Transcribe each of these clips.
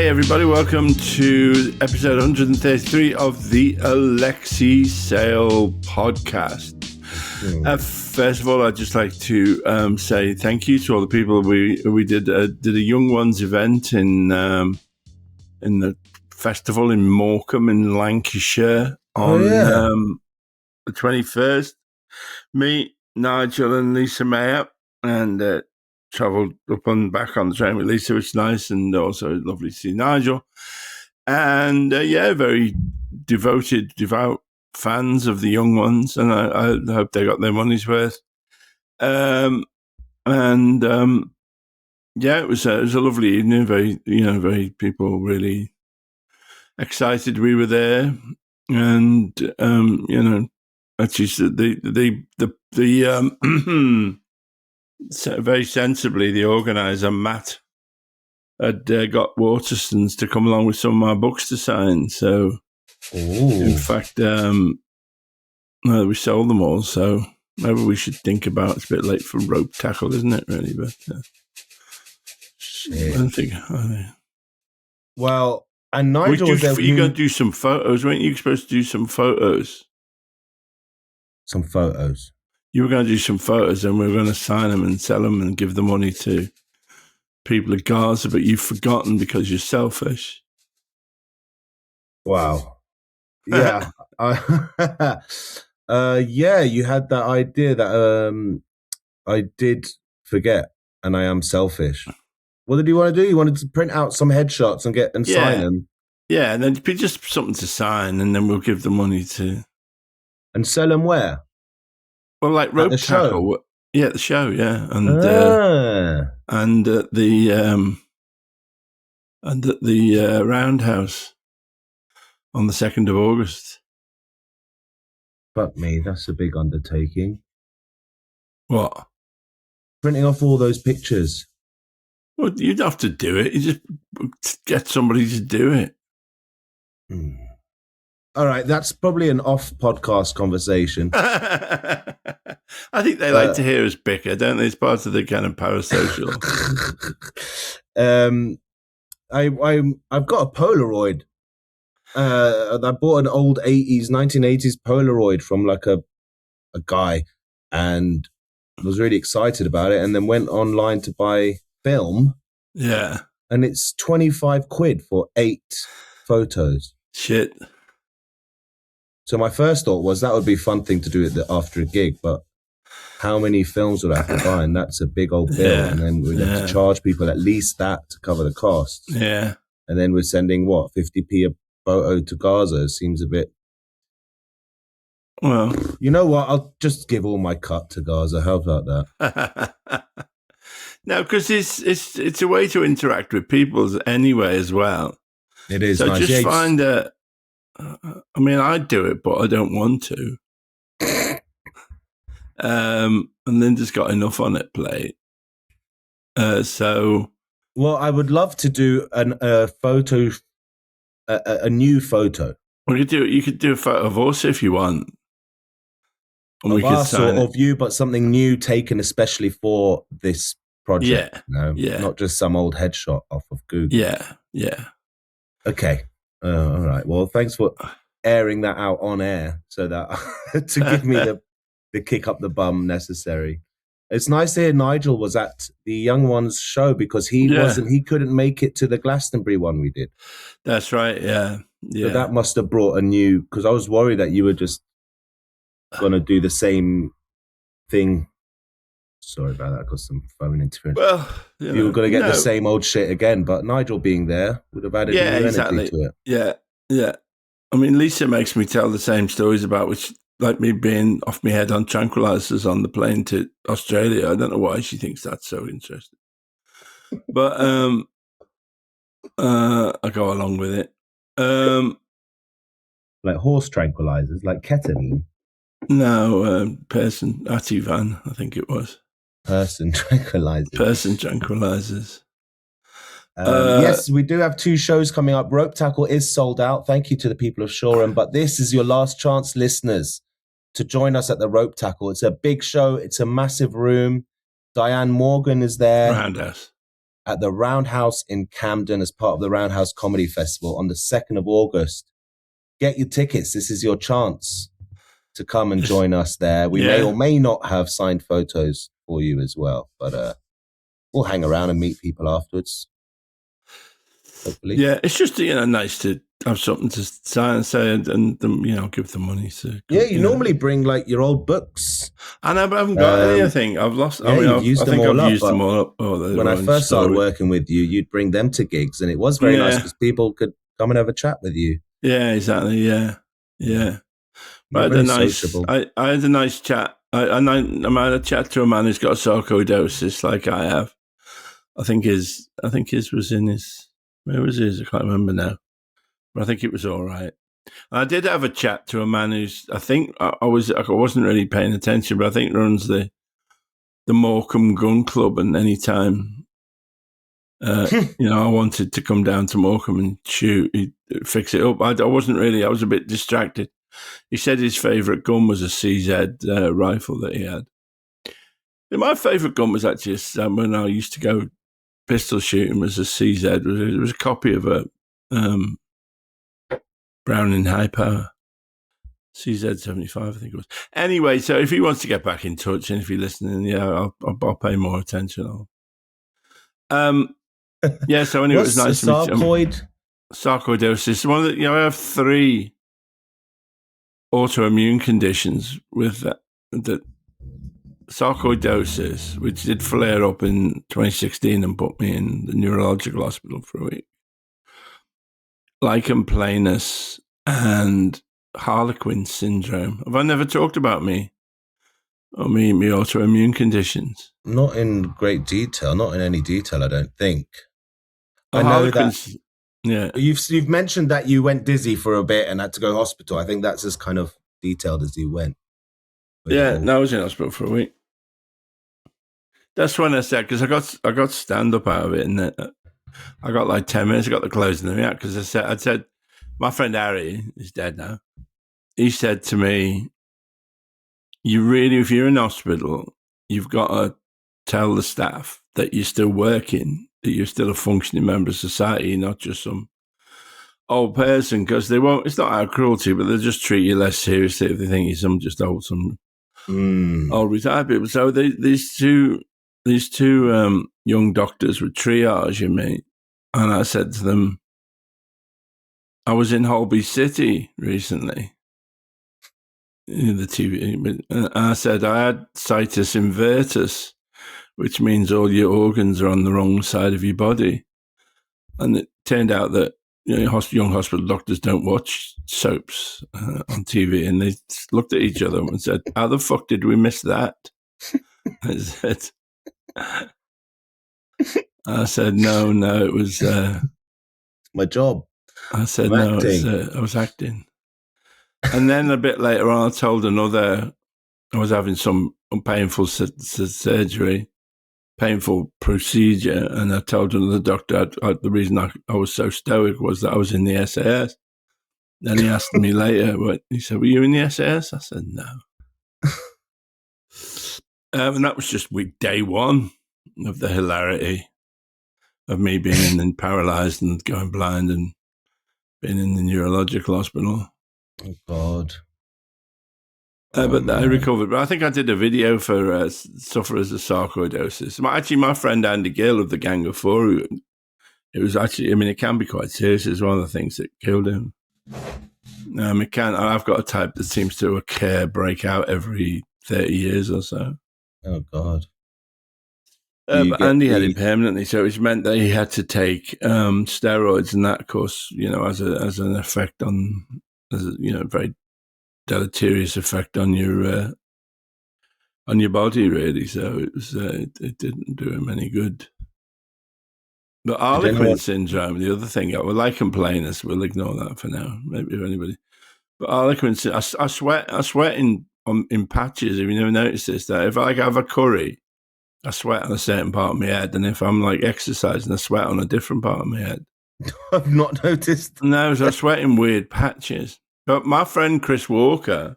Hey everybody, welcome to episode 133 of the Alexei Sayle podcast. First of all, I'd just like to say thank you to all the people. We did a Young Ones event in the festival in Morecambe in Lancashire on the 21st. Me, Nigel and Lisa Mayer, and travelled up and back on the train with Lisa, which is nice, and also lovely to see Nigel. And very devout fans of the Young Ones, and I hope they got their money's worth. It was a lovely evening. Very people really excited we were there, and actually very sensibly, the organizer Matt had got Waterstones to come along with some of my books to sign. So, in fact, we sold them all. So maybe we should think about. It's a bit late for rope tackle, isn't it? Really, but I don't think. Well, and Nigel was there. You're going to do some photos, weren't you? Supposed to do some photos. Some photos. You were going to do some photos, and we were going to sign them and sell them and give the money to people at Gaza, but you've forgotten because you're selfish. Wow. Yeah. You had that idea that I did forget, and I am selfish. What did you want to do? You wanted to print out some headshots and sign them? Yeah, and then it'd be just something to sign, and then we'll give the money to... And sell them where? Well, like rope tackle. Show? Yeah, the show, yeah. And at the Roundhouse on the 2nd of August. Fuck me, that's a big undertaking. What? Printing off all those pictures. Well, you'd have to do it. You just get somebody to do it. All right, that's probably an off-podcast conversation. I think they like to hear us bicker, don't they? It's part of the kind of parasocial. I've got a Polaroid. I bought an old 1980s Polaroid from like a guy, and was really excited about it, and then went online to buy film. Yeah. And it's 25 quid for 8 photos. Shit. So my first thought was that would be a fun thing to do after a gig, but how many films would I have to buy? And that's a big old bill. Yeah. And then we'd have to charge people at least that to cover the costs. Yeah. And then we're sending, 50p a photo to Gaza? It seems a bit... Well... You know what? I'll just give all my cut to Gaza. How about that? No, because it's a way to interact with people anyway as well. It is. So nice. Just find a... I mean, I'd do it, but I don't want to. And then just got enough on it plate. Well, I would love to do a photo, a new photo. Well, you could do a photo of us if you want. And of us or of you, but something new taken especially for this project. Yeah. Not just some old headshot off of Google. Yeah. Okay. All right. Well, thanks for airing that out on air so that to give me the kick up the bum necessary. It's nice to hear Nigel was at the Young Ones show because he couldn't make it to the Glastonbury one we did. That's right. Yeah. So that must have brought a new, because I was worried that you were just going to do the same thing. Sorry about that. I got some phone interference. Well, you were going to get the same old shit again, but Nigel being there would have added new energy to it. Yeah. I mean, Lisa makes me tell the same stories about which, like me being off my head on tranquilizers on the plane to Australia. I don't know why she thinks that's so interesting, but I go along with it. Like horse tranquilizers, like ketamine. No, person Ativan, I think it was. Person tranquilizers. Yes, we do have 2 shows coming up. Rope Tackle is sold out. Thank you to the people of Shoreham. But this is your last chance, listeners, to join us at the Rope Tackle. It's a big show. It's a massive room. Diane Morgan is there. Roundhouse. at the Roundhouse in Camden as part of the Roundhouse Comedy Festival on the 2nd of August. Get your tickets. This is your chance to come and join us there. We may or may not have signed photos for you as well, but we'll hang around and meet people afterwards. Hopefully. Yeah, it's just nice to have something to sign and say, and give them money. So you normally bring like your old books. I know, but I haven't got anything. I've lost. Yeah, I've used them all up. When I first started working with you, you'd bring them to gigs, and it was very nice because people could come and have a chat with you. Yeah, exactly. Yeah. But I had a nice chat. I had a chat to a man who's got sarcoidosis, like I have. I think his was in his. Where was his? I can't remember now. But I think it was all right. I did have a chat to a man who's. I think I wasn't really paying attention, but I think runs the Morecambe Gun Club, and anytime I wanted to come down to Morecambe and shoot, he'd fix it up. I wasn't really. I was a bit distracted. He said his favourite gun was a CZ rifle that he had. And my favourite gun was actually when I used to go pistol shooting was a CZ. It was a copy of a Browning High Power CZ-75, I think it was. Anyway, so if he wants to get back in touch, and if you're listening, I'll pay more attention. So anyway, it was nice to meet you. Sarcoidosis. One of I have 3 autoimmune conditions with that sarcoidosis, which did flare up in 2016 and put me in the neurological hospital for a week. Lichen planus and Harlequin syndrome. Have I never talked about me or me autoimmune conditions? Not in great detail. Not in any detail, I don't think. I know that. Yeah, you've mentioned that you went dizzy for a bit and had to go to hospital. I think that's as kind of detailed as you went. Yeah, no, I was in hospital for a week. That's when I said, because I got stand up out of it, and I got like 10 minutes. I got the closing of the out because I said, my friend Harry is dead now. He said to me, if you're in hospital, you've got to tell the staff that you're still working, that you're still a functioning member of society, not just some old person, because they won't. It's not out of cruelty, but they'll just treat you less seriously if they think you're some old retired people. So these two young doctors were triaging me, and I said to them, I was in Holby City recently, in the TV, and I said I had situs inversus, which means all your organs are on the wrong side of your body. And it turned out that young hospital doctors don't watch soaps on TV, and they looked at each other and said, how the fuck did we miss that? I said, no, it was my job. I said, no, I was acting. And then a bit later on, I told I was having some painful surgery, painful procedure, and I told another doctor the reason I was so stoic was that I was in the SAS. Then he asked me later, he said, were you in the SAS? I said, no. And that was just week day 1 of the hilarity of me being paralysed and going blind and being in the neurological hospital. Oh, God. But I recovered. But I think I did a video for sufferers of sarcoidosis. Actually, my friend Andy Gill of the Gang of Four, it was actually, it can be quite serious. It's one of the things that killed him. I've got a type that seems to break out every 30 years or so. Oh, God. But Andy had it permanently, so which meant that he had to take steroids, and that, of course, as an effect very deleterious effect on your body, really. So it was it didn't do him any good. But Harlequin syndrome, the other thing, lichen planus, we'll ignore that for now. Maybe if anybody. But Harlequin syndrome, I sweat in patches. Have you never noticed this? That if I have a curry, I sweat on a certain part of my head, and if I'm exercising, I sweat on a different part of my head. I've not noticed. No, so I sweat in weird patches. But my friend Chris Walker,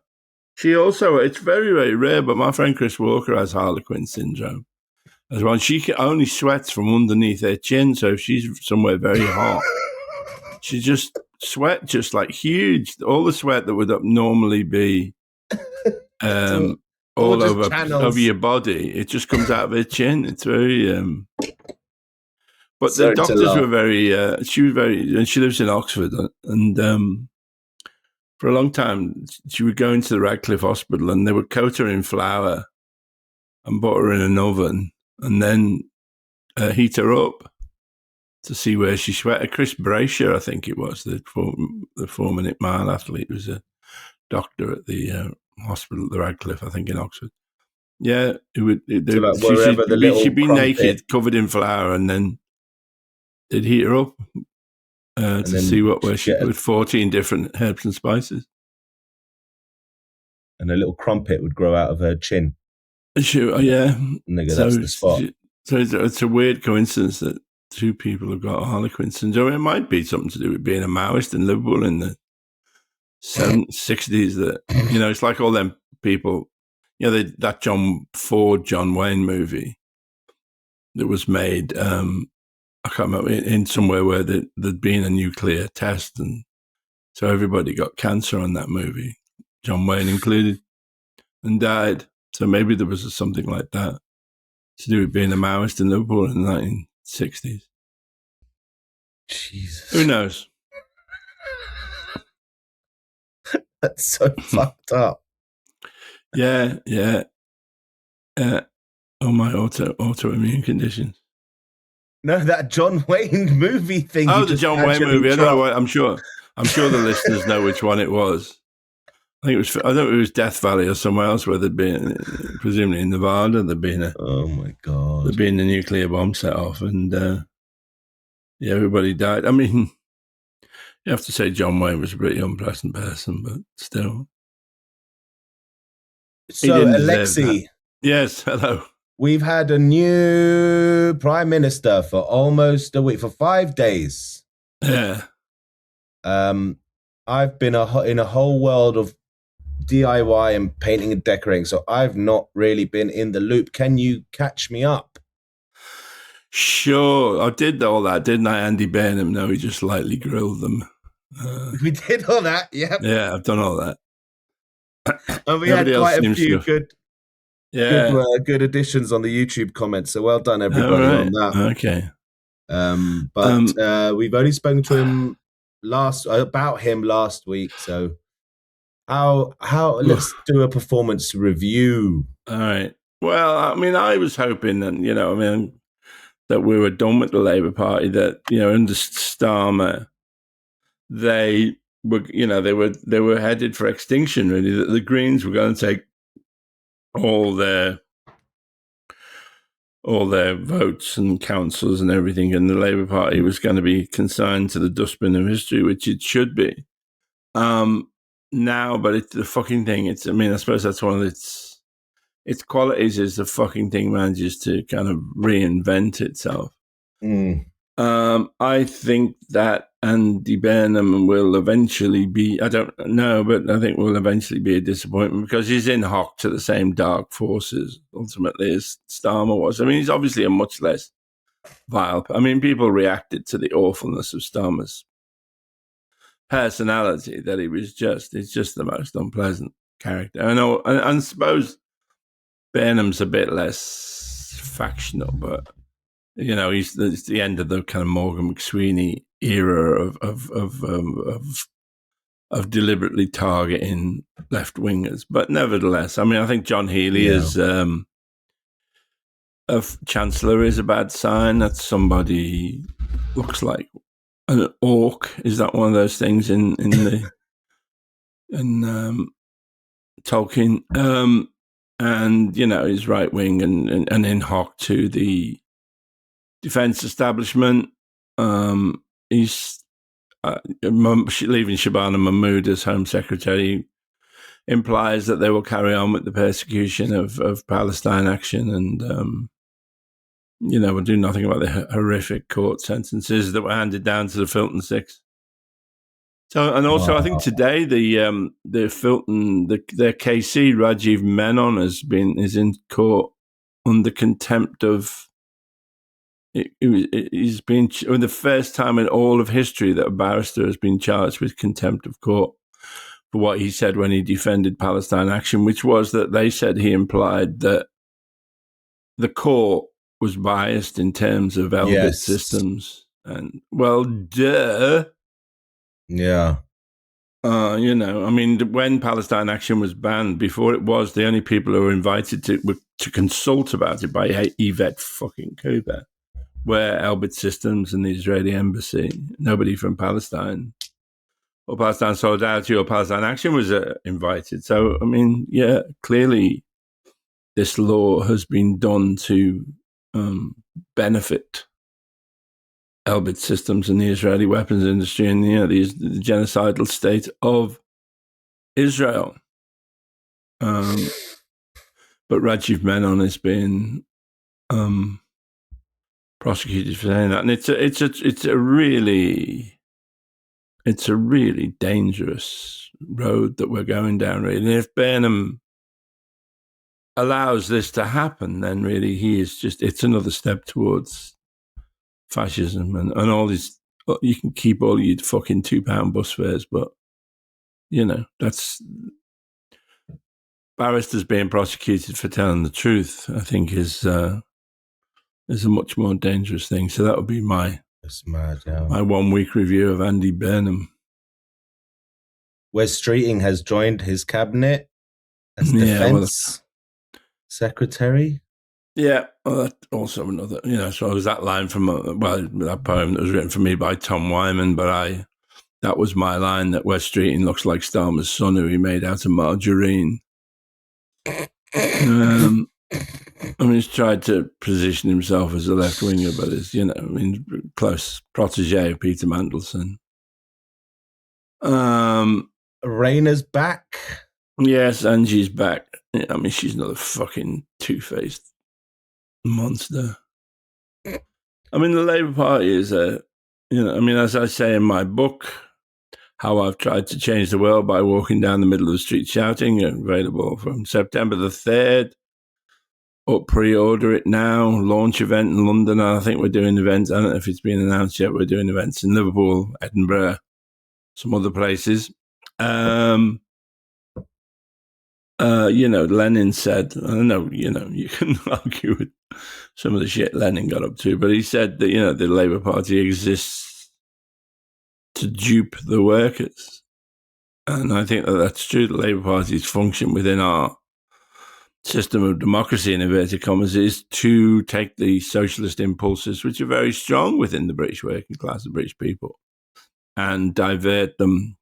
it's very, very rare, but my friend Chris Walker has Harlequin syndrome. as well. And she only sweats from underneath her chin, so if she's somewhere very hot, she just sweat just like huge. All the sweat that would normally be all over your body, it just comes out of her chin. It's very. But the doctors were very. She was very, and she lives in Oxford, and for a long time she would go into the Radcliffe Hospital, and they would coat her in flour and put her in an oven, and then heat her up to see where she sweated. Chris Brasher, I think it was, the 4-minute mile athlete, was a doctor at the hospital at the Radcliffe, I think, in Oxford. Yeah, she'd be naked, covered in flour, and then they'd heat her up to see where she put 14 different herbs and spices. And a little crumpet would grow out of her chin. Sure, yeah. Nigga, that's the spot. So it's a weird coincidence that two people have got Harlequin syndrome. It might be something to do with being a Maoist in Liverpool in the 60s. That, you know, it's like all them people, you know, that John Wayne movie that was made, I can't remember, in somewhere where there'd been a nuclear test, and so everybody got cancer on that movie, John Wayne included, and died. So maybe there was something like that to do with being a Maoist in Liverpool in the 1960s. Jesus. Who knows? That's so fucked up. Yeah. Oh, my autoimmune conditions. No, that John Wayne movie thing. Oh, the John Wayne movie. I don't know. I'm sure the listeners know which one it was. I don't know if it was Death Valley or somewhere else where there'd been, presumably in Nevada, there'd been a nuclear bomb set off, and everybody died. I mean, you have to say John Wayne was a pretty unpleasant person, but still. So, Alexei. Yes, hello. We've had a new prime minister for almost a week, for 5 days. Yeah. I've been in a whole world of DIY and painting and decorating, so I've not really been in the loop. Can you catch me up? Sure. I did all that, didn't I, Andy Burnham? No, we just lightly grilled them. We did all that, yep. Yeah, I've done all that. And we had quite a few good additions on the YouTube comments, so well done, everybody, on that. Okay. But we've only spoken to him about him last week, so how let's do a performance review. All right. Well, I mean, I was hoping that, that we were done with the Labour Party, that, under Starmer, they were headed for extinction, really, that the Greens were going to take all their votes and councils and everything, and the Labour Party was going to be consigned to the dustbin of history, which it should be. Now, but it's the fucking thing. I suppose that's one of its qualities, is the fucking thing manages to kind of reinvent itself. I think that Andy Burnham will eventually be, I don't know, but I think will eventually be a disappointment, because he's in hock to the same dark forces, ultimately, as Starmer was. I mean, he's obviously a much less vile. I mean, people reacted to the awfulness of Starmer's personality, that it's just the most unpleasant character. I suppose Burnham's a bit less factional, but it's the end of the kind of Morgan McSweeney era of deliberately targeting left wingers. But nevertheless, I mean, I think John Healey is Chancellor is a bad sign. That somebody looks like an orc. Is that one of those things in Tolkien? And he's right wing and in hock to the defense establishment. He's leaving Shabana Mahmood as Home Secretary implies that they will carry on with the persecution of Palestine Action, and will do nothing about the horrific court sentences that were handed down to the Filton Six. So, and also, I think today the Filton, their KC Rajiv Menon is in court under contempt of. He's been the first time in all of history that a barrister has been charged with contempt of court for what he said when he defended Palestine Action, which was that they said he implied that the court was biased in terms of Elbit systems. And, well, duh. Yeah. When Palestine Action was banned, before it was, the only people who were invited to consult about it by Yvette fucking Cooper were Elbit Systems and the Israeli embassy. Nobody from Palestine or Palestine Solidarity or Palestine Action was invited. So, clearly this law has been done to benefit Elbit Systems and the Israeli weapons industry and the genocidal state of Israel. But Rajiv Menon has been prosecuted for saying that, and it's a really dangerous road that we're going down. Really, and if Burnham allows this to happen, then really it's another step towards fascism and all these. You can keep all your fucking £2 bus fares, but that's barristers being prosecuted for telling the truth. I think is a much more dangerous thing. So that would be my 1 week review of Andy Burnham. Wes Streeting has joined his cabinet as defense secretary. Yeah, well, that's also another, so it was that line from, that poem that was written for me by Tom Wyman, but that was my line, that Wes Streeting looks like Starmer's son who he made out of margarine. He's tried to position himself as a left-winger, but is, close protege of Peter Mandelson. Raina's back. Yes, Angie's back. She's another fucking two-faced monster. The Labour Party is as I say in my book, How I've Tried to Change the World by Walking Down the Middle of the Street Shouting, available from September the 3rd. Or pre-order it now. Launch event in London. I think we're doing events. I don't know if it's been announced yet. We're doing events in Liverpool, Edinburgh, some other places. Lenin said, I know, you can argue with some of the shit Lenin got up to, but he said that, the Labour Party exists to dupe the workers. And I think that that's true. The Labour Party's function within our system of democracy, in inverted commas, is to take the socialist impulses, which are very strong within the British working class, the British people, and divert them,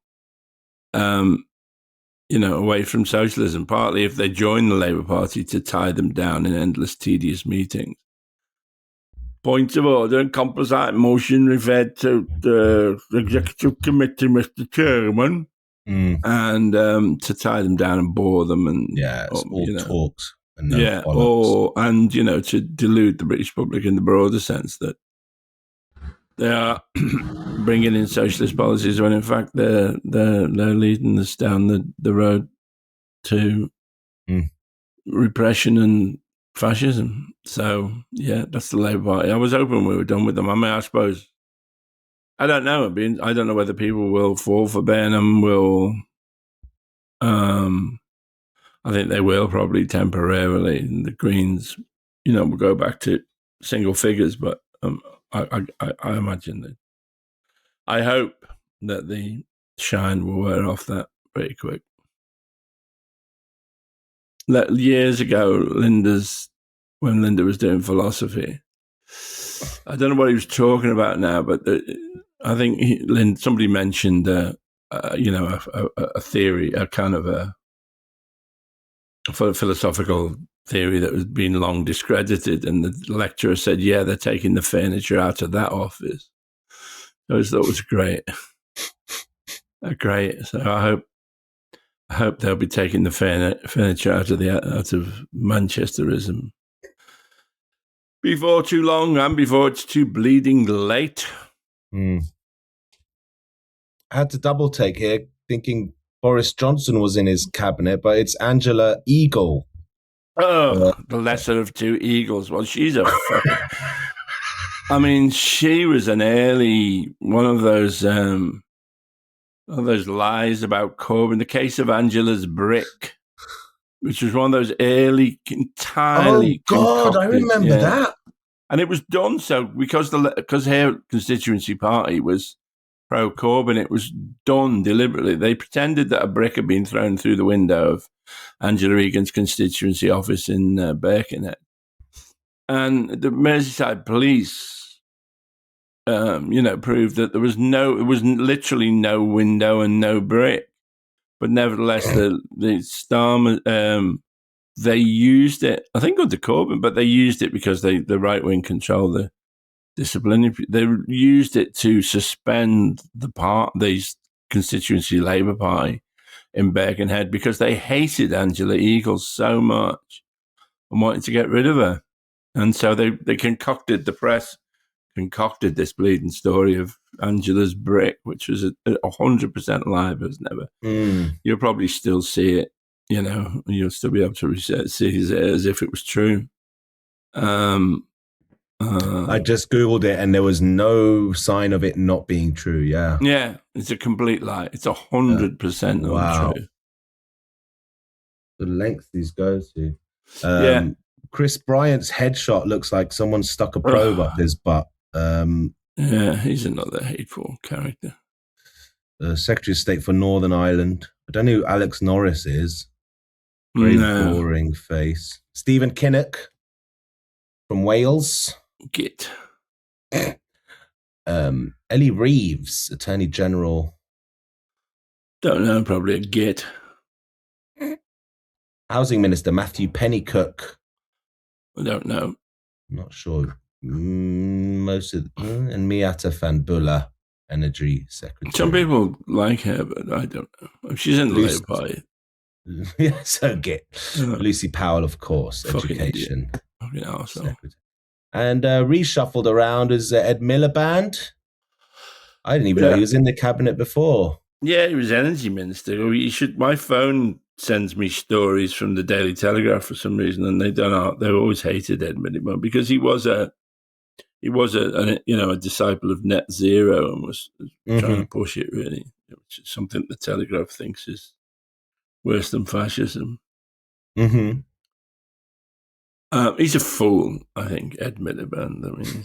away from socialism, partly if they join the Labour Party to tie them down in endless, tedious meetings. Point of order, composite motion referred to the Executive Committee, Mr. Chairman. And to tie them down and bore them, and it's all talks and no bollocks. To delude the British public in the broader sense that they are bringing in socialist policies when in fact they're leading us down the road to repression and fascism. So that's the Labour Party. I was hoping we were done with them. I suppose. I don't know. I don't know whether people will fall for Burnham. I think they will probably temporarily. And the Greens, will go back to single figures. But I imagine that. I hope that the shine will wear off that pretty quick. Years ago, when Linda was doing philosophy, I don't know what he was talking about now, but I think somebody mentioned, a theory, a kind of a philosophical theory that was being long discredited, and the lecturer said, "Yeah, they're taking the furniture out of that office." I always thought it was great. Great. So I hope they'll be taking the furniture out of Manchesterism before too long, and before it's too bleeding late. I had to double take here, thinking Boris Johnson was in his cabinet, but it's Angela Eagle. Oh, the lesser of two eagles. Well, she's a fucking. I mean, she was an early one of those lies about Corbyn. The case of Angela's brick, which was one of those early, entirely God, I concocted, remember that. And it was done so because her constituency party was pro Corbyn. It was done deliberately. They pretended that a brick had been thrown through the window of Angela Egan's constituency office in Birkenhead, and the Merseyside police, proved that it was literally no window and no brick. But nevertheless, the Starmer, they used it, I think under Corbyn, but they used it because the right wing control the discipline. They used it to suspend the constituency Labour Party in Birkenhead because they hated Angela Eagles so much and wanted to get rid of her. And so the press concocted this bleeding story of Angela's brick, which was 100% lie, but was never. You'll probably still see it, you'll still be able to see it as if it was true. I just Googled it and there was no sign of it not being true. Yeah. Yeah, it's a complete lie. It's 100% untrue. The length these go to. Chris Bryant's headshot looks like someone stuck a probe up his butt. He's another hateful character. The Secretary of State for Northern Ireland. I don't know who Alex Norris is. Very boring face. Stephen Kinnock from Wales. Git. Ellie Reeves, Attorney General. Don't know, probably a git. Housing Minister Matthew Pennycook. I don't know. Not sure. And Miata Fanbula, Energy Secretary. Some people like her, but I don't know. She's in the Labour Party. Yeah, so git. Lucy Powell, of course, Education. Fucking arsehole. And reshuffled around as Ed Miliband. I didn't even know he was in the cabinet before. Yeah, he was Energy Minister. My phone sends me stories from the Daily Telegraph for some reason, and they've always hated Ed Miliband because he was a disciple of net zero and was trying to push it, really, which is something the Telegraph thinks is worse than fascism. Mm-hmm. He's a fool, I think, Ed Miliband. I mean,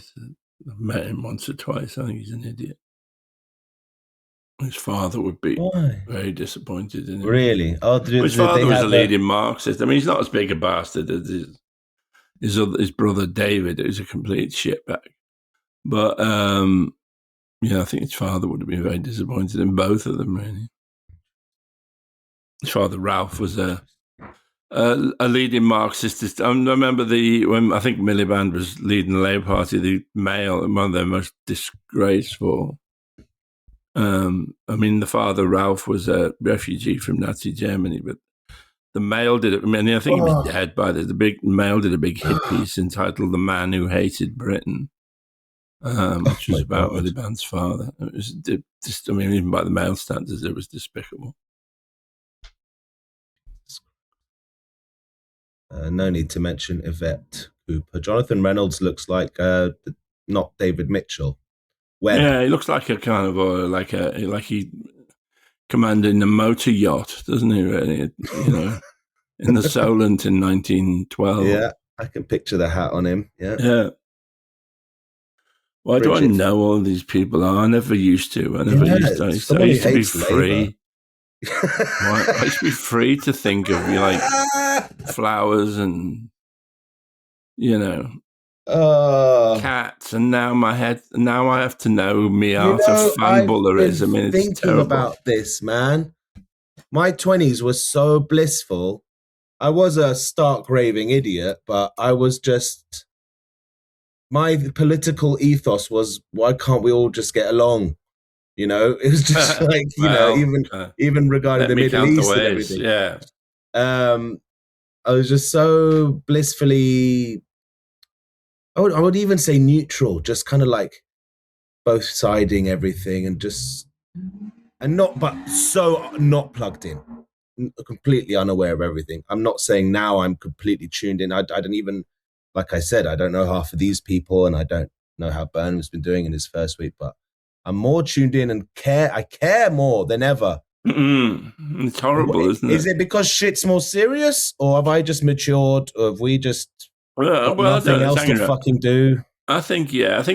I've met him once or twice. I think he's an idiot. His father would be very disappointed in him. Really? His father was a leading Marxist. I mean, he's not as big a bastard as his brother David, who's a complete shitbag. But, I think his father would have been very disappointed in both of them, really. His father, Ralph, was a leading Marxist. I remember when I think Miliband was leading the Labour Party, the Mail, one of their most disgraceful. The father, Ralph, was a refugee from Nazi Germany, but the Mail did it. I mean, I think he was dead by the big Mail did a big hit piece entitled "The Man Who Hated Britain," which was about Miliband's father. It was just, even by the Mail standards, it was despicable. No need to mention Yvette Cooper. Jonathan Reynolds looks like not David Mitchell. Yeah, he looks like a kind of like he commanding a motor yacht, doesn't he? Really, in the Solent in 1912. Yeah, I can picture the hat on him. Yeah. Why do I know all these people? I never used to. I used to be free. I used to be free to think of flowers and cats, and now I have to know Miata Fanbuller. I mean, it's thinking terrible. About this, man. My 20s was so blissful. I was a stark raving idiot, but I was just. My political ethos was, why can't we all just get along? It was just like, even regarding the Middle East and everything. Yeah. I was just so blissfully, I would even say neutral, just kind of like both siding everything and so not plugged in. completely unaware of everything. I'm not saying now I'm completely tuned in. I don't even, like I said, I don't know half of these people, and I don't know how Burnham's been doing in his first week, but I'm more tuned in and care. I care more than ever. It's horrible, isn't it? Is it because shit's more serious, or have I just matured, or have we just got nothing else to fucking do? I think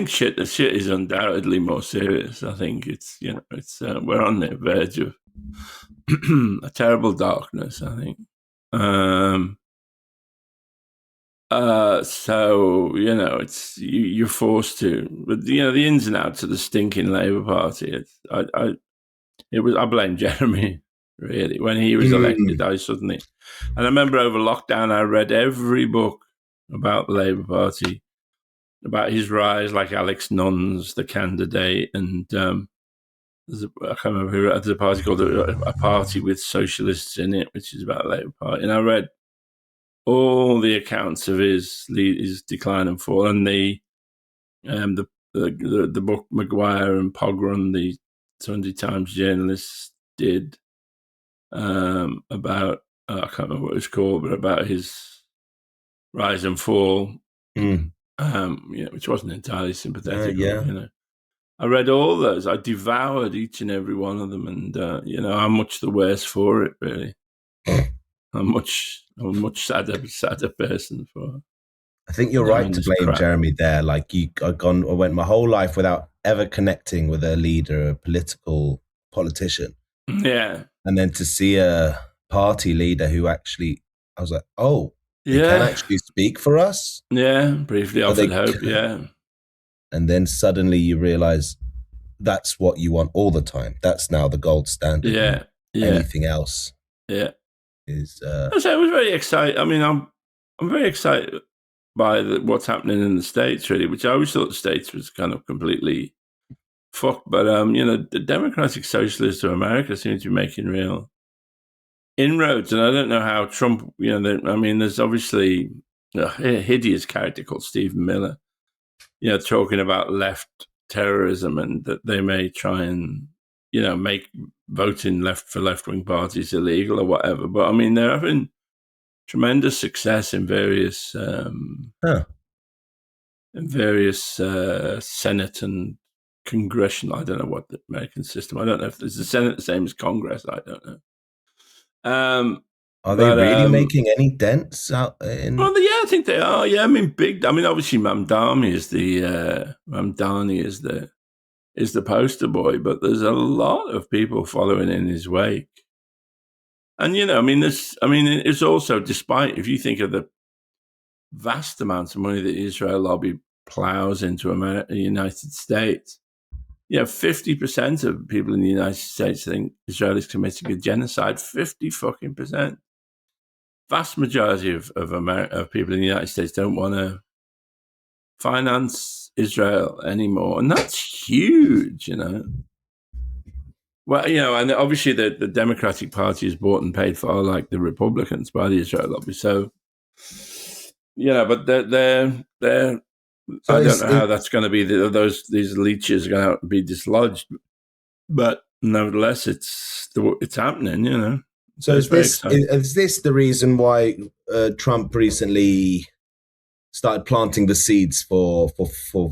shit is undoubtedly more serious. I think it's we're on the verge of a terrible darkness, I think. So it's you're forced to, but the ins and outs of the stinking Labour Party. I blame Jeremy really when he was elected. And I remember over lockdown I read every book about the Labour Party, about his rise, like Alex Nunn's The Candidate, and I can't remember who. There's a party called a Party with Socialists in It, which is about the Labour Party, and I read all the accounts of his decline and fall, and the book Maguire and Pogrom, the Sunday Times journalists did about I can't remember what it was called, but about his rise and fall, which wasn't entirely sympathetic. I read all those. I devoured each and every one of them, and I'm much the worse for it, really. I'm a much sadder person for it. I think you're right to blame Jeremy there. Like I went my whole life without ever connecting with a leader, a politician. Yeah. And then to see a party leader who actually, I was like, oh, they can actually speak for us? Yeah, briefly offered hope, yeah. And then suddenly you realize that's what you want all the time. That's now the gold standard. Yeah. Anything else. Yeah. Is I was very excited. I mean, I'm very excited by what's happening in the States, really, which I always thought the States was kind of completely fucked. But the Democratic Socialists of America seem to be making real inroads, and I don't know how Trump. There's obviously a hideous character called Stephen Miller, talking about left terrorism, and that they may try and make voting for left-wing parties illegal or whatever. But I mean, they're having tremendous success in various Senate and congressional. I don't know what the American system. I don't know if there's the Senate the same as Congress. I don't know. Are they really making any dents out in? Well, yeah, I think they are. Yeah, I mean, big. I mean, obviously, Mamdani is the poster boy, but there's a lot of people following in his wake. And it's also, despite, if you think of the vast amounts of money that the Israel lobby plows into the United States, 50% of people in the United States think Israel is committing a genocide. 50% vast majority of people in the United States don't want to finance Israel anymore, and that's huge, Well, and obviously the Democratic Party is bought and paid for, like the Republicans, by the Israel lobby. So, but they're so I don't know how that's going to be. These leeches are going to be dislodged, but nevertheless, it's happening. So is this the reason why Trump recently started planting the seeds for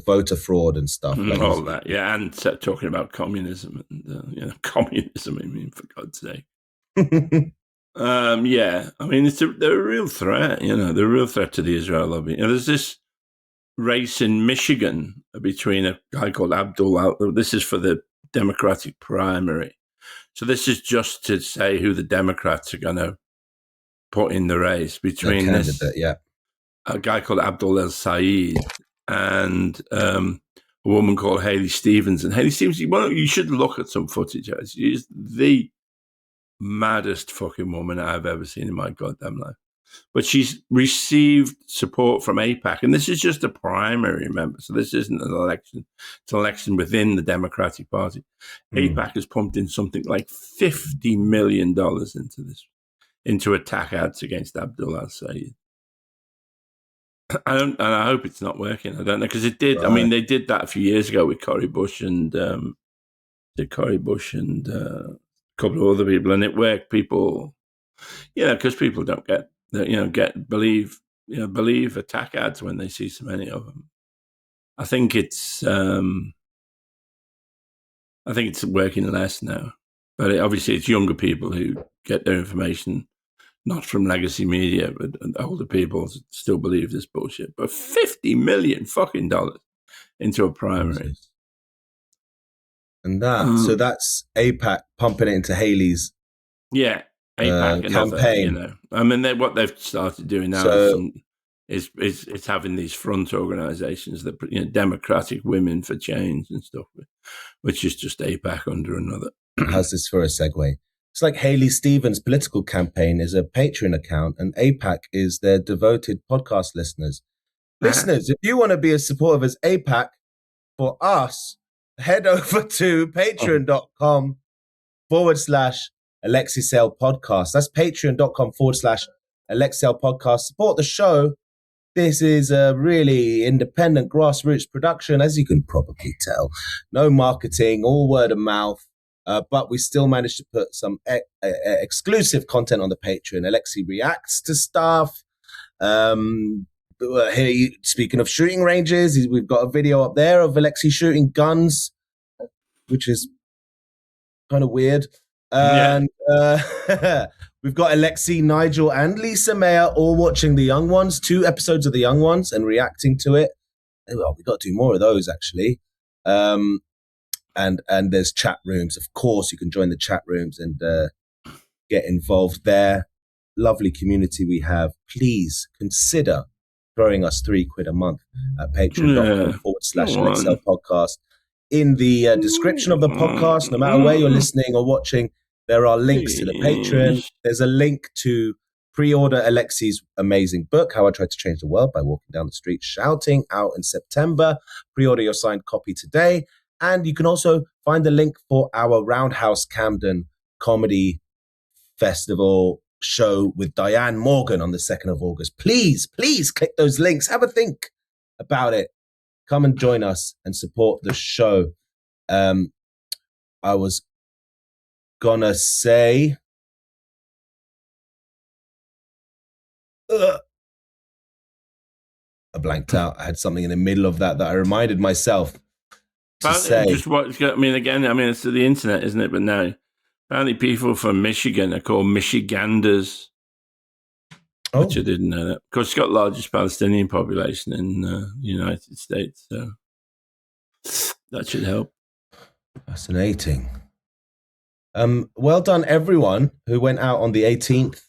voter fraud and stuff? All that, yeah, and talking about communism and communism. I mean, for God's sake. Yeah, I mean, they're a real threat. They're a real threat to the Israel lobby. There's this race in Michigan between a guy called Abdul. This is for the Democratic primary. So this is just to say who the Democrats are going to put in the race between a guy called Abdul El Sayed and a woman called Haley Stevens. And Haley Stevens, you should look at some footage. She's the maddest fucking woman I've ever seen in my goddamn life. But she's received support from AIPAC, and this is just a primary, remember. So this isn't an election. It's an election within the Democratic Party. AIPAC has pumped in something like $50 million into attack ads against Abdul al-Sayed. And I hope it's not working. I don't know, because it did. Right. I mean, they did that a few years ago with Cory Bush and a couple of other people, and it worked. People because people don't believe attack ads when they see so many of them. I think it's working less now, but obviously it's younger people who get their information not from legacy media, but older people still believe this bullshit. But $50 million fucking dollars into a primary, and so that's AIPAC pumping it into Haley's AIPAC campaign. I mean, what they've started doing now is having these front organisations that Democratic Women for Change and stuff, which is just AIPAC under another. How's this for a segue? It's like Haley Stevens' political campaign is a Patreon account, and AIPAC is their devoted podcast listeners. Listeners, if you want to be as supportive as AIPAC for us, head over to patreon.com/alexeisaylepodcast. That's patreon.com/alexeisaylepodcast. Support the show. This is a really independent grassroots production, as you can probably tell. No marketing, all word of mouth. But we still managed to put some exclusive content on the Patreon. Alexei reacts to stuff. Here, speaking of shooting ranges, we've got a video up there of Alexei shooting guns, which is kind of weird. And we've got Alexei, Nigel, and Lisa Mayer all watching The Young Ones, 2 episodes of The Young Ones, and reacting to it. Well, we've got to do more of those, actually. And there's chat rooms. Of course, you can join the chat rooms and get involved there. Lovely community we have. Please consider throwing us £3 a month at patreon.com/alexeisaylepodcast. In the description of the podcast, no matter where you're listening or watching, there are links to the Patreon. There's a link to pre-order Alexei's amazing book, How I Tried to Change the World by Walking Down the Street Shouting, out in September. Pre-order your signed copy today. And you can also find the link for our Roundhouse Camden Comedy Festival show with Diane Morgan on the 2nd of August. Please click those links. Have a think about it. Come and join us and support the show. I was gonna say... I blanked out. I had something in the middle of that I reminded myself to say. It's the internet, isn't it? But now, apparently people from Michigan are called Michiganders, which I didn't know that. Of course, it's got the largest Palestinian population in the United States, so that should help. Fascinating. Well done, everyone who went out on the 18th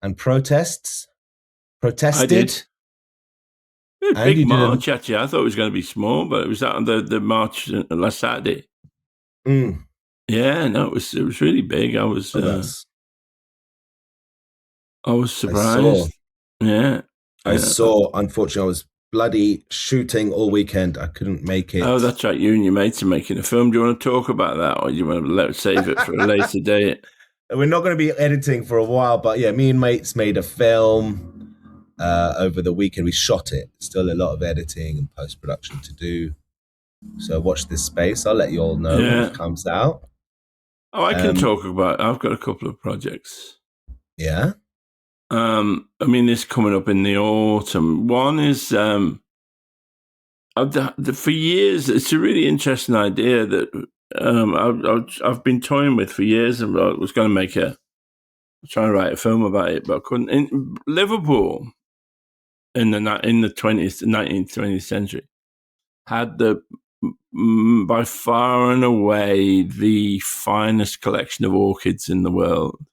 and protested. I did. Big march, actually. I thought it was going to be small, but it was out on the march last Saturday. Yeah, no, it was really big. I was surprised. I saw. Unfortunately, I was bloody shooting all weekend. I couldn't make it. Oh, that's right. You and your mates are making a film. Do you want to talk about that, or do you want to save it for a later date? We're not going to be editing for a while, but yeah, me and mates made a film. Over the weekend, we shot it. Still a lot of editing and post-production to do. So watch this space. I'll let you all know when it comes out. Oh, I can talk about. I've got a couple of projects. Yeah. This coming up in the autumn. One is for years. It's a really interesting idea that I've been toying with for years, and I was going to try to write a film about it, but I couldn't. In Liverpool, in the 19th, 20th century, had by far and away the finest collection of orchids in the world.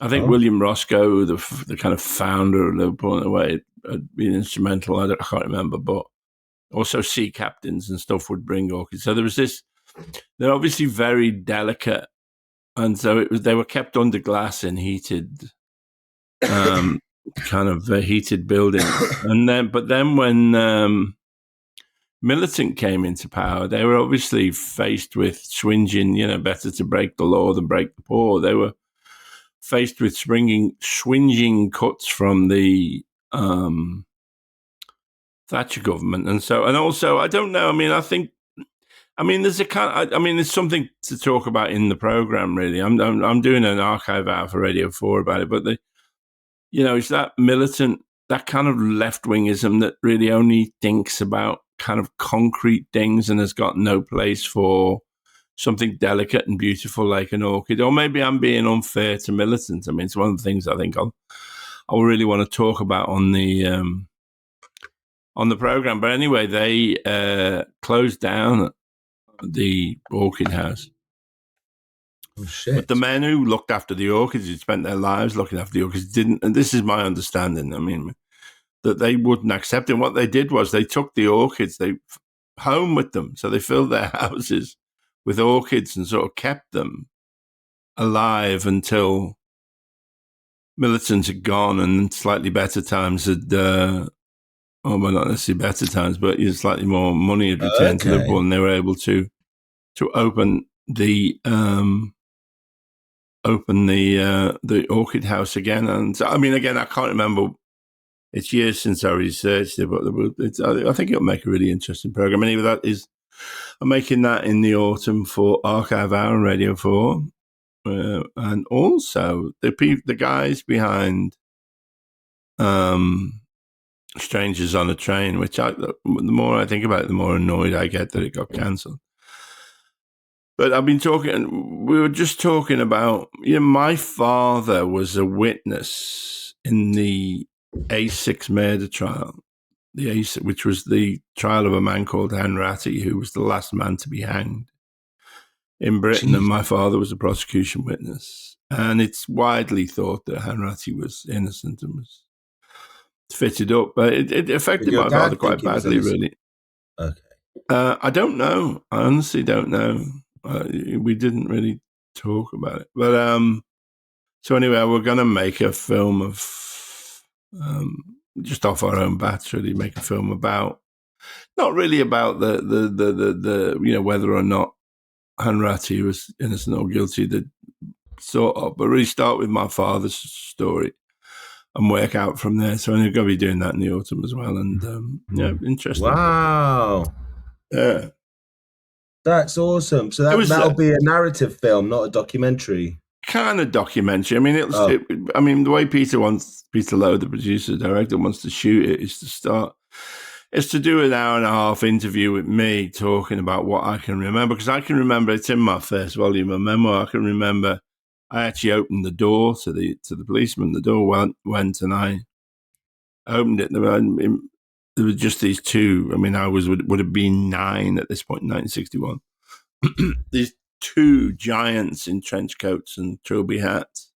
I think William Roscoe, the kind of founder of Liverpool in a way, had been instrumental. I can't remember, but also sea captains and stuff would bring orchids. So there was this. They're obviously very delicate, and so they were kept under glass in heated. Kind of heated buildings, but then when Militant came into power, they were obviously faced with swinging. Better to break the law than break the poor. They were faced with swinging cuts from the Thatcher government, and also I don't know. I think I mean, there's there's something to talk about in the program. Really, I'm doing an archive out for Radio 4 about it, but it's that militant, that kind of left wingism that really only thinks about kind of concrete things and has got no place for something delicate and beautiful like an orchid. Or maybe I'm being unfair to militants. I mean, it's one of the things I think I'll really want to talk about on the program. But anyway, they closed down the orchid house. Oh, shit. But the men who looked after the orchids, who spent their lives looking after the orchids, didn't, and this is my understanding, I mean, that they wouldn't accept it. And what they did was they took the orchids, they home with them. So they filled their houses with orchids and sort of kept them alive until militants had gone and slightly better times had, well, not necessarily better times, but slightly more money had returned to Liverpool, and they were able to open the orchid house again. And I mean, again, I can't remember. It's years since I researched it, but I think it'll make a really interesting program. Anyway, I'm making that in the autumn for Archive Hour and Radio 4. And also the guys behind Strangers on a Train, which the more I think about it, the more annoyed I get that it got cancelled. But we were just talking about, my father was a witness in the A6 murder trial, which was the trial of a man called Hanratty, who was the last man to be hanged in Britain. Jeez. And my father was a prosecution witness. And it's widely thought that Hanratty was innocent and was fitted up. But it affected my father quite badly, really. Okay. I don't know. I honestly don't know. We didn't really talk about it. But so anyway, we're going to make a film of just off our own bats, really make a film about, not really about the whether or not Hanratty was innocent or guilty, but really start with my father's story and work out from there. So I'm going to be doing that in the autumn as well. And interesting. Wow. Yeah. That's awesome. So that'll be a narrative film, not a documentary. Kind of documentary. I mean, the way Peter Lowe, the producer, director, wants to shoot it is to do an hour and a half interview with me talking about what I can remember. Because I can remember, it's in my first volume of memoir. I can remember I actually opened the door to the policeman. The door went and I opened it. There were just these two. I mean, I would have been 9 at this point in 1961. These two giants in trench coats and trilby hats,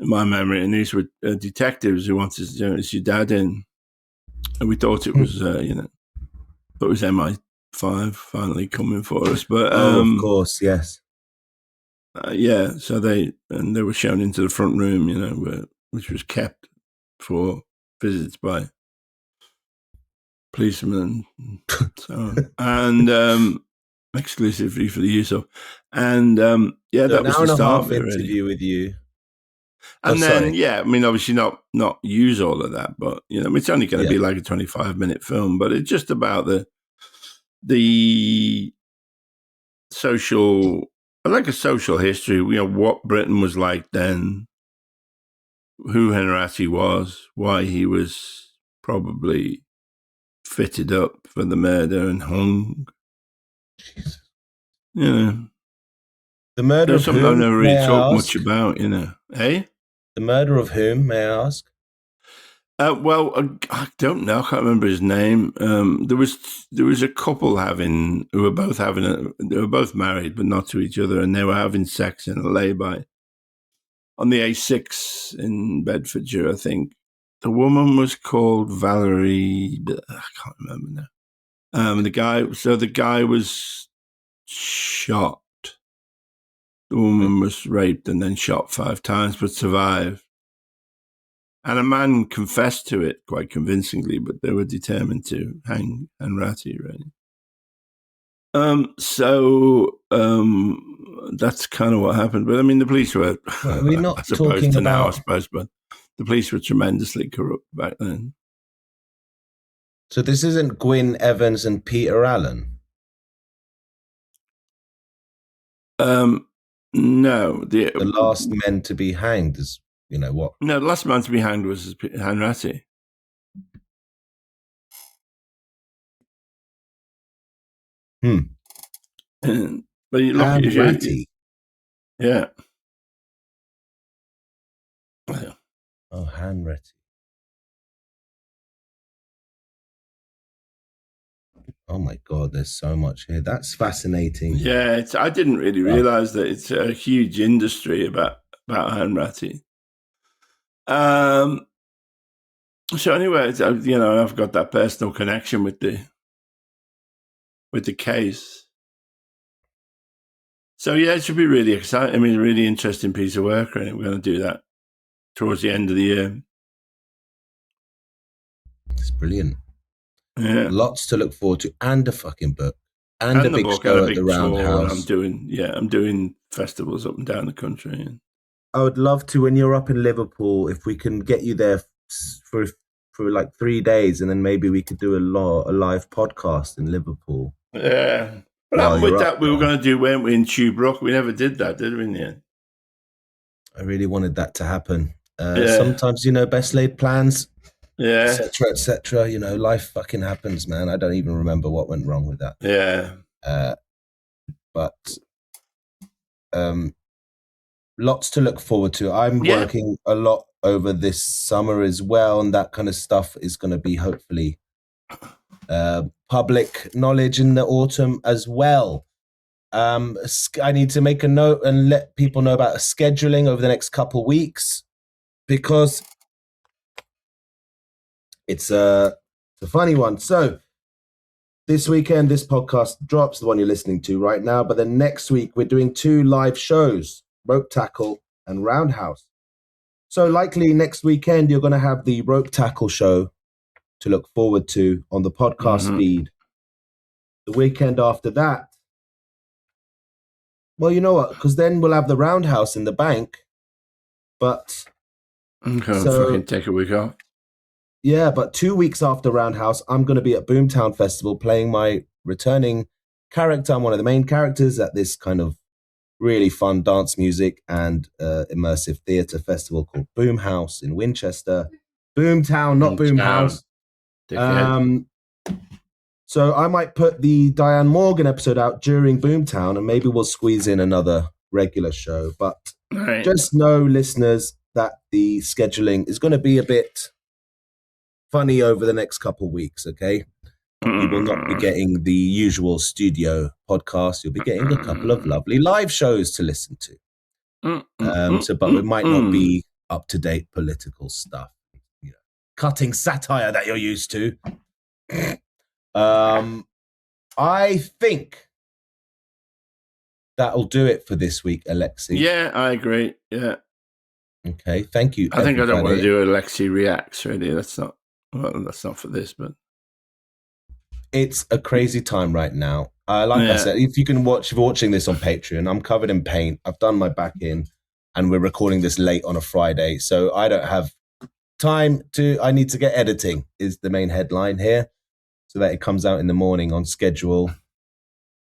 in my memory, and these were detectives who wanted to know, is your dad in? And we thought it was, thought it was MI5 finally coming for us. But of course, yes. Yeah, so they were shown into the front room, which was kept for visits by policemen and so on. And exclusively for the use of. And that was the start of it, interview with you. And then, obviously not use all of that, but it's only going to be like a 25-minute film. But it's just about the social, like a social history. What Britain was like then, who Hanratty was, why he was probably fitted up for the murder and hung. Jesus. The murder of whom? I never really talked much about, eh? The murder of whom, may I ask? Well, I don't know. I can't remember his name. There was a couple who were both married, but not to each other, and they were having sex in a lay-by on the A6 in Bedfordshire, I think. The woman was called Valerie, but I can't remember now. The guy was shot. The woman was raped and then shot 5 times, but survived. And a man confessed to it quite convincingly, but they were determined to hang Hanratty, really. That's kind of what happened. But I mean, the police were, we're not as opposed to about... now, I suppose, but the police were tremendously corrupt back then. So this isn't Gwyn Evans and Peter Allen? No. The last men to be hanged is, you know what? No, the last man to be hanged was Hanratty. But you look at Hanratty. Yeah. Oh, Hanratty. Oh my God, there's so much here. That's fascinating. Yeah, I didn't really realize that it's a huge industry about Hanratty. So anyway, I've got that personal connection with the case. So yeah, it should be really exciting. I mean, a really interesting piece of work, and we're going to do that towards the end of the year. It's brilliant. Yeah, lots to look forward to, and a fucking book, and a big show at the Roundhouse. I'm doing festivals up and down the country. And I would love to, when you're up in Liverpool, if we can get you there for like 3 days, and then maybe we could do a live podcast in Liverpool. Yeah, but with that, we were going to do, weren't we, in Tube Rock? We never did that, did we, in the end? I really wanted that to happen. Sometimes, best laid plans, etc., etc. Life fucking happens, man. I don't even remember what went wrong with that. Yeah. But lots to look forward to. I'm working a lot over this summer as well, and that kind of stuff is going to be hopefully public knowledge in the autumn as well. I need to make a note and let people know about scheduling over the next couple weeks, because it's a funny one. So this weekend, this podcast drops, the one you're listening to right now, but then next week we're doing 2 live shows, Rope Tackle and Roundhouse. So likely next weekend you're going to have the Rope Tackle show to look forward to on the podcast feed. The weekend after that, well, you know what? Because then we'll have the Roundhouse in the bank. But fucking take a week off. Yeah, but 2 weeks after Roundhouse, I'm going to be at Boomtown Festival playing my returning character. I'm one of the main characters at this kind of really fun dance music and immersive theatre festival called Boomhouse in Winchester. Boomtown, not Boomhouse. So I might put the Diane Morgan episode out during Boomtown, and maybe we'll squeeze in another regular show. But just know, listeners, that the scheduling is going to be a bit funny over the next couple of weeks, okay? You will not be getting the usual studio podcast. You'll be getting a couple of lovely live shows to listen to. But it might not be up-to-date political stuff. Cutting satire that you're used to. I think that'll do it for this week, Alexei. Yeah, I agree. Yeah. Okay, thank you. I think I don't want to do Alexei Reacts, really. That's not for this, but it's a crazy time right now. I said, if you're watching this on Patreon, I'm covered in paint. I've done my back in, and we're recording this late on a Friday, so I don't have time I need to get editing, is the main headline here, so that it comes out in the morning on schedule.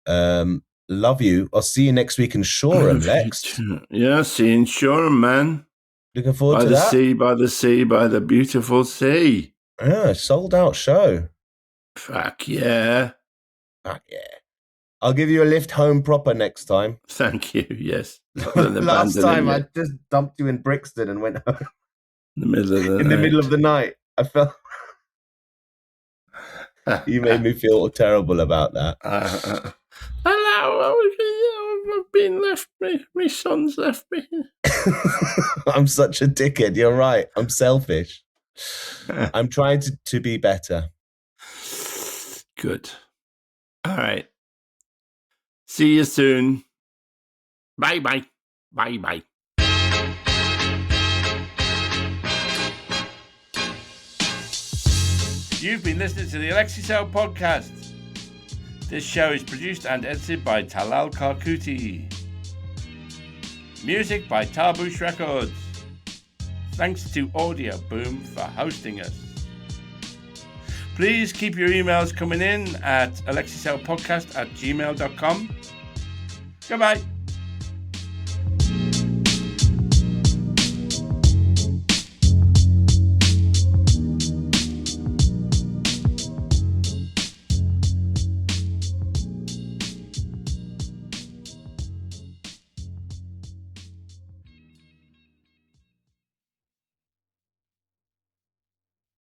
Love you. I'll see you next week in Shoreham, Lex. Yeah, see you in Shoreham, man. Looking forward to that. By the sea, by the beautiful sea. Yeah, sold out show. Fuck yeah. Fuck yeah. I'll give you a lift home proper next time. Thank you, yes. Last time I just dumped you in Brixton and went home. In the middle of the night. I felt... You made me feel terrible about that. Hello, I've been left. My son's left me. I'm such a dickhead. You're right. I'm selfish. I'm trying to be better. Good. All right. See you soon. Bye-bye. Bye-bye. You've been listening to the Alexei Sayle podcast. This show is produced and edited by Talal Karkouti. Music by Tarbush Records. Thanks to Audio Boom for hosting us. Please keep your emails coming in at alexeisaylepodcast@gmail.com. Goodbye.